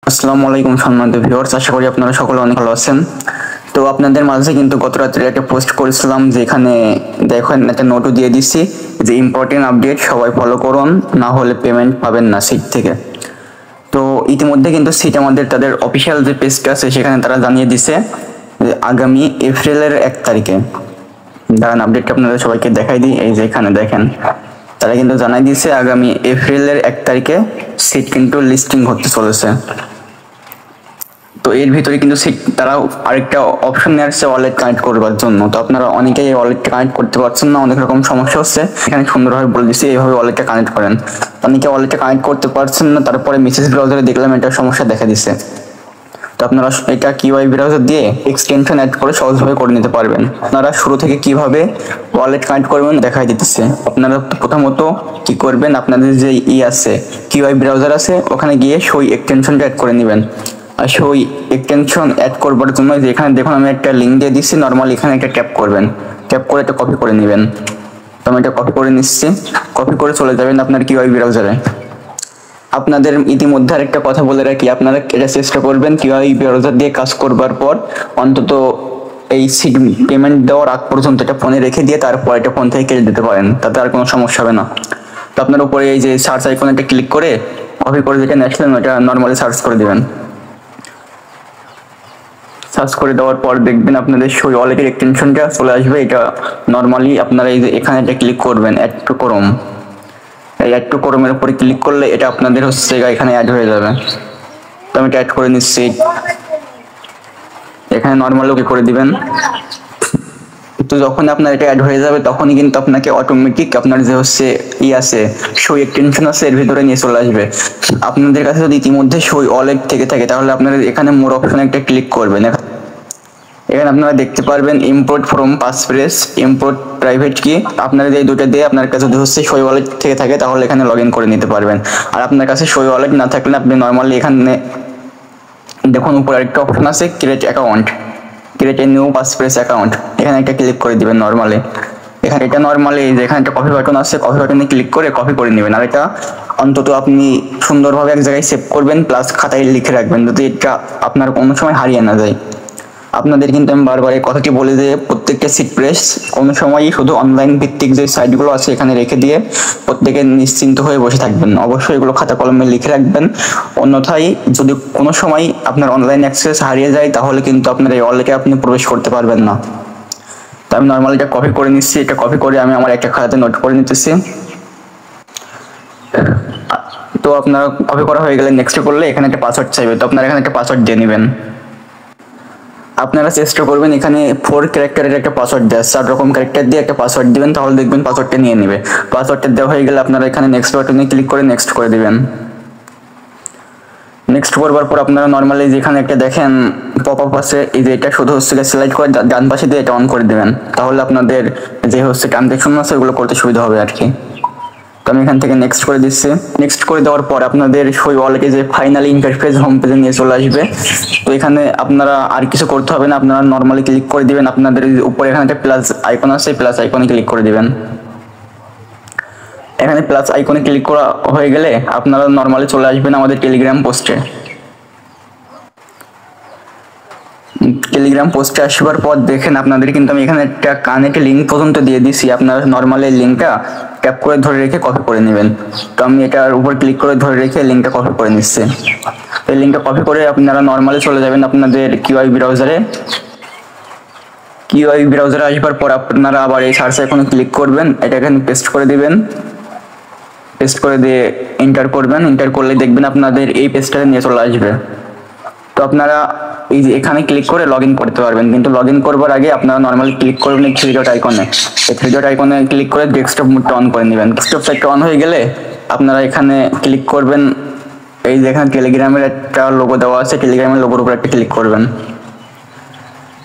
আসসালামু আলাইকুম সম্মানিত ভিউয়ার্স, আশা করি আপনারা সকলে অনেক ভালো আছেন। তো আপনাদের মাঝে কিন্তু গত রাত্রে একটা পোস্ট করেছিলাম, যে এখানে দেখেন একটা নোটও দিয়ে দিচ্ছি যে ইম্পর্টেন্ট আপডেট, সবাই ফলো করুন, না হলে পেমেন্ট পাবেন না সিট থেকে। তো ইতিমধ্যে কিন্তু সিট আমাদের তাদের অফিসিয়াল যে পেজটা আছে সেখানে তারা জানিয়ে দিছে যে আগামী এপ্রিলের 1 তারিখে। দাঁড়ান আপডেটটা আপনাদের সবাইকে দেখাই দিই। এই যে এখানে দেখেন তারা কিন্তু জানাই দিয়েছে আগামী এপ্রিলের 1 তারিখে সিট কিন্তু লিস্টিং হতে চলেছে। তো এর ভিতরে কিন্তু তারাও আরেকটা অপশন নিয়ে আসছে ওয়ালেট কানেক্ট করবার জন্য। তো আপনারা অনেকেই ওয়ালেট কানেক্ট করতে পারছেন না, অনেক রকম সমস্যা হচ্ছে। এখানে সুন্দরভাবে বলে দিচ্ছি এইভাবে ওয়ালেটটা কানেক্ট করেন। অনেকে ওয়ালেটটা কানেক্ট করতে পারছেন না, তারপরে মেসেজ ব্রাউজারে দেখলাম এটা সমস্যা দেখা দিচ্ছে। তো আপনারা এটা কিউআই ব্রাউজার দিয়ে এক্সটেনশন অ্যাড করে সহজভাবে করে নিতে পারবেন। আপনারা শুরু থেকে কিভাবে ওয়ালেট কানেক্ট করবেন দেখাই দিতেছে। আপনারা প্রথমত কি করবেন, আপনাদের যে আছে কিউআই ব্রাউজার আছে ওখানে গিয়ে সই এক্সটেনশনটা অ্যাড করে নেবেন। আর সই এক্সটেনশন অ্যাড করবার জন্য যে এখানে দেখুন আমি একটা লিঙ্ক দিয়ে দিচ্ছি, নর্মালি এখানে একটা ট্যাপ করবেন, ট্যাপ করে এটা কপি করে নেবেন। তো আমি এটা কপি করে নিচ্ছি, কপি করে চলে যাবেন আপনার কিউআই ব্রাউজারে। আপনাদের ইতিমধ্যে আরেকটা কথা বলে রাখি, আপনারা এটা চেষ্টা করবেন কিউআই ব্রাউজার দিয়ে কাজ করবার পর অন্তত এই সিট পেমেন্ট দেওয়ার আগ পর্যন্ত এটা ফোনে রেখে দিয়ে তারপর এটা ফোন থেকে কেটে দিতে পারেন, তাতে আর কোনো সমস্যা হবে না। তো আপনার উপরে এই যে সার্চ আইকনে একটা ক্লিক করে কপি করে যেটা ন্যাশনাল ওটা নর্মালি সার্চ করে দেবেন। সার্চ করে দেওয়ার পর দেখবেন আপনাদের সই ওয়ালেটের এক্সটেনশনটা চলে আসবে। এটা নর্মালি আপনারা এই যে এখানে এটা ক্লিক করবেন, অ্যাড টু ক্রোম। এই অ্যাড টু ক্রোমের উপরে ক্লিক করলে এটা আপনাদের হচ্ছে এখানে অ্যাড হয়ে যাবে। তো আমি এটা অ্যাড করে নিচ্ছি, এখানে নর্মালি ওকে করে দিবেন। তো যখন আপনার এটা অ্যাড হয়ে যাবে তখনই কিন্তু আপনাকে অটোমেটিক আপনার যে হচ্ছে আছে সই এক্সটেনশন আছে এর ভিতরে নিয়ে চলে আসবে। আপনাদের কাছে যদি ইতিমধ্যে সই ওয়ালেট থেকে থাকে তাহলে আপনারা এখানে মোর অপশনে একটা ক্লিক করবেন। এখানে আপনারা দেখতে পারবেন ইম্পোর্ট ফ্রম পাসপ্রেস, ইম্পোর্ট প্রাইভেট কি। আপনারা এই দুটো দিয়ে আপনার কাছে যদি হচ্ছে সই ওয়ালেট থেকে থাকে তাহলে এখানে লগ ইন করে নিতে পারবেন। আর আপনার কাছে সই ওয়ালেট না থাকলে আপনি নর্মালি এখানে দেখুন উপরে একটা অপশন আছে create account, create a new পাসপ্রেস অ্যাকাউন্ট, এখানে একটা ক্লিক করে দিবেন নর্মালি। এখানে এটা নর্মালি যেখানে একটা কপি বাটন আছে কপি বাটনে ক্লিক করে কপি করে নেবেন। আর এটা অন্তত আপনি সুন্দরভাবে এক জায়গায় সেভ করবেন, প্লাস খাতায় লিখে রাখবেন যদি এটা আপনার কোনো সময় হারিয়ে না যায়। আপনাদের কিন্তু আমি বারবার এই কথাটি বলে যে প্রত্যেকটা সিট প্রেস কোনো সময়ই শুধু অনলাইন ভিত্তিক যে সাইটগুলো আছে এখানে রেখে দিয়ে প্রত্যেকে নিশ্চিন্ত হয়ে বসে থাকবেন। অবশ্যই এগুলো খাতা কলমে লিখে রাখবেন, অন্যথায় যদি কোনো সময় আপনার অনলাইন অ্যাক্সেস হারিয়ে যায় তাহলে কিন্তু আপনার এই ওয়ালেটে আপনি প্রবেশ করতে পারবেন না। তো আমি নর্মালি এটা কপি করে নিচ্ছি, এটা কপি করে আমি আমার একটা খাতাতে নোট করে নিতেছি। তো আপনার কপি করা হয়ে গেলে নেক্সট করলে এখানে একটা পাসওয়ার্ড চাইবে, তো আপনারা এখানে একটা পাসওয়ার্ড দিয়ে নেবেন। আপনারা চেষ্টা করবেন এখানে 4 ক্যারেক্টারের একটা পাসওয়ার্ড দেওয়া, 4 রকম ক্যারেক্টার দিয়ে একটা পাসওয়ার্ড দিবেন, তাহলে দেখবেন পাসওয়ার্ডটা নিয়ে নেবে। পাসওয়ার্ডটা দেওয়া হয়ে গেলে আপনারা এখানে নেক্সট বাটনে ক্লিক করে নেক্সট করে দিবেন। নেক্সট করবার পর আপনারা নর্মালি যেখানে একটা দেখেন পপ আপ আছে, এই যে এটা শুধু হচ্ছে সিলেক্ট করে ডান পাশে দিয়ে এটা অন করে দিবেন, তাহলে আপনাদের যে হচ্ছে ট্রানজাকশন আছে ওগুলো করতে সুবিধা হবে আর কি। তো আমি এখান থেকে নেক্সট করে দিচ্ছি। নেক্সট করে দেওয়ার পর আপনাদের সই ওয়ালেটে যে ফাইনালি ইন্টারফেস হোম পেজে নিয়ে চলে আসবে। তো এখানে আপনারা আর কিছু করতে হবে না, আপনারা নর্মালি ক্লিক করে দিবেন। আপনাদের উপরে এখানে একটা প্লাস আইকন আছে, প্লাস আইকনে ক্লিক করে দিবেন। এখানে প্লাস আইকনে ক্লিক করা হয়ে গেলে আপনারা নর্মালি চলে আসবেন আমাদের টেলিগ্রাম পোস্টে। টেলিগ্রাম পোস্টে আসবার পর দেখেন আপনাদের কিন্তু আমি এখানে একটা কানেক্ট লিঙ্ক পর্যন্ত দিয়ে দিছি। আপনারা নর্মালি লিঙ্কটা ট্যাপ করে ধরে রেখে কপি করে নেবেন। তো আমি এটার উপর ক্লিক করে ধরে রেখে লিঙ্কটা কপি করে নিচ্ছি। এই লিঙ্কটা কপি করে আপনারা নর্মালি চলে যাবেন আপনাদের কিউআই ব্রাউজারে। কিউআই ব্রাউজারে আসবার পর আপনারা আবার এই সার্চ আইকনে ক্লিক করবেন, এটা এখানে পেস্ট করে দিবেন। পেস্ট করে দিয়ে এন্টার করবেন, এন্টার করলে দেখবেন আপনাদের এই পেজটাতে নিয়ে চলে আসবে। তো আপনারা এই যে এখানে ক্লিক করে লগ ইন করতে পারবেন, কিন্তু লগ ইন করবার আগে আপনারা নর্মালি ক্লিক করবেন এই থ্রি ডট আইকনে। এই থ্রি ডট আইকনে ক্লিক করে ডেস্কটপ মোডটা অন করে নেবেন। ডেস্কটপ সাইটটা অন হয়ে গেলে আপনারা এখানে ক্লিক করবেন, এই যে এখানে টেলিগ্রামের একটা লোগো দেওয়া আছে, টেলিগ্রামের লোগোর উপর একটা ক্লিক করবেন।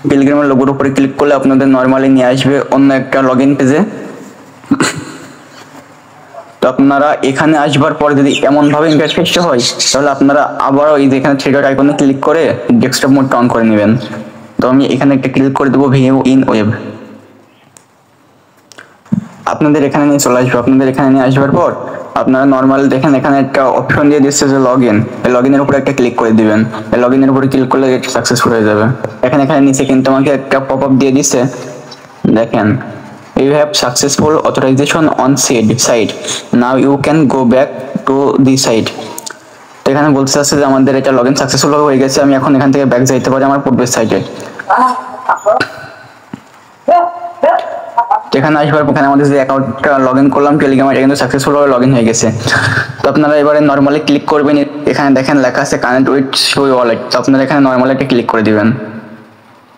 টেলিগ্রামের লোগোর উপরে ক্লিক করলে আপনাদের নর্মালি নিয়ে আসবে অন্য একটা লগ ইন পেজে। তো আপনারা এখানে আসবার পরে যদি এমন ভাবে ইন্টারফেসটা হয় তাহলে আপনারা আবারও এই যে এখানে থ্রি ডট আইকনে ক্লিক করে ডেস্কটপ মোডটা অন করে নেবেন। তো আমি এখানে একটা ক্লিক করে দেবো ভিউ ইন ওয়েব। আপনাদের এখানে নিয়ে চলে আসবে। আপনাদের এখানে নিয়ে আসবার পর আপনারা নর্মাল দেখেন এখানে একটা অপশন দিয়ে দিচ্ছে যে লগ ইন। এই লগ ইনের উপরে একটা ক্লিক করে দিবেন। এই লগ ইনের উপরে ক্লিক করলে এটা সাকসেসফুল হয়ে যাবে। এখানে নিচে কিন্তু আমাকে একটা পপ আপ দিয়ে দিচ্ছে, দেখেন you have successful authorization on site, now you can go back to the site। তো এখানে বলতে চাচ্ছে যে আমাদের এটা লগ ইন সাকসেসফুল হয়ে গেছে, আমি এখন এখান থেকে ব্যাক যাইতে পারি আমার পূর্বের সাইটে। এখানে আসবার এখানে আমাদের যে অ্যাকাউন্টটা লগ ইন করলাম টেলিগ্রাম, এটা কিন্তু সাকসেসফুল ভাবে লগ ইন হয়ে গেছে। তো আপনারা এবারে নর্মালি ক্লিক করবেন, এখানে দেখেন লেখা আছে কানেক্ট উইথ সুই ওয়ালেট। তো আপনারা এখানে নর্মালি একটা ক্লিক করে দিবেন।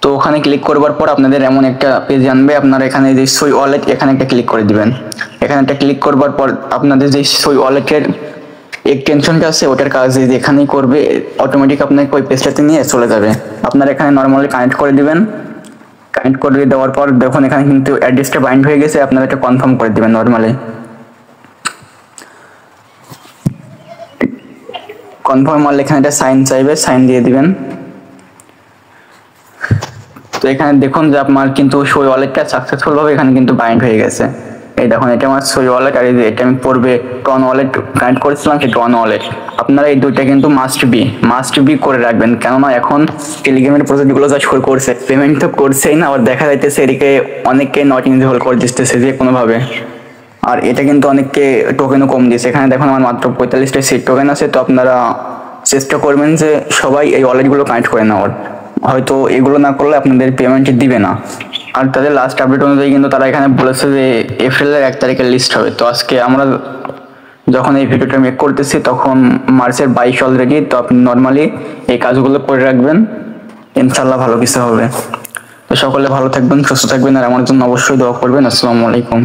তো ওখানে ক্লিক করবার পর আপনাদের এমন একটা পেজ আনবে, আপনারা এখানে যে সুই ওয়ালেট এখানে একটা ক্লিক করে দিবেন। এখানে একটা ক্লিক করবার পর আপনাদের যে সুই ওয়ালেটের এক্সটেনশনটা আছে ওটার কাজ এখানেই করবে, অটোমেটিক আপনাকে ওই পেজটাতে নিয়ে চলে যাবে। আপনারা এখানে নর্মালি কানেক্ট করে দিবেন। কানেক্ট করে দেওয়ার পর দেখুন এখানে কিন্তু অ্যাড্রেসটা বাইন্ড হয়ে গেছে, আপনারা এটা কনফার্ম করে দিবেন নর্মালি। কনফার্ম মারলে এখানে একটা সাইন চাইবে, সাইন দিয়ে দিবেন। তো এখানে দেখুন যে আপনার কিন্তু সুই ওয়ালেটটা সাকসেসফুল ভাবে এখানে কিন্তু বাইন্ড হয়ে গেছে। এই দেখুন এটা আমার সুই ওয়ালেট, আর এই যে এটা আমি পূর্বে ট্রন ওয়ালেট কানেক্ট করেছিলাম সেই ট্রন ওয়ালেট। আপনারা এই দুইটা কিন্তু মাস্ট বি করে রাখবেন, কেননা এখন টেলিগ্রামের প্রজেক্টগুলো যা শুরু করছে পেমেন্ট তো করছেই না, আবার দেখা যাইতেছে এদিকে অনেককে নট ইনেবল করে দিতেছে যে কোনোভাবে। আর এটা কিন্তু অনেককে টোকেনও কম দিয়েছে। এখানে দেখুন আমার মাত্র 45টা সিট টোকেন আছে। তো আপনারা চেষ্টা করবেন যে সবাই এই ওয়ালেটগুলো কানেক্ট করে নেওয়ার, হয়তো এগুলো না করলে আপনাদের পেমেন্ট দিবে না। আর তাদের লাস্ট আপডেট অনুযায়ী কিন্তু তারা এখানে বলেছে যে এপ্রিলের 1 তারিখে লিস্ট হবে। তো আজকে আমরা যখন এই ভিডিওটা মেক করতেছি তখন মার্চের 22 অলরেডি। তো আপনি নর্মালি এই কাজগুলো করে রাখবেন, ইনশাল্লাহ ভালো কিছু হবে। তো সকলে ভালো থাকবেন, সুস্থ থাকবেন, আর আমার জন্য অবশ্যই দোয়া করবেন। আসসালামু আলাইকুম।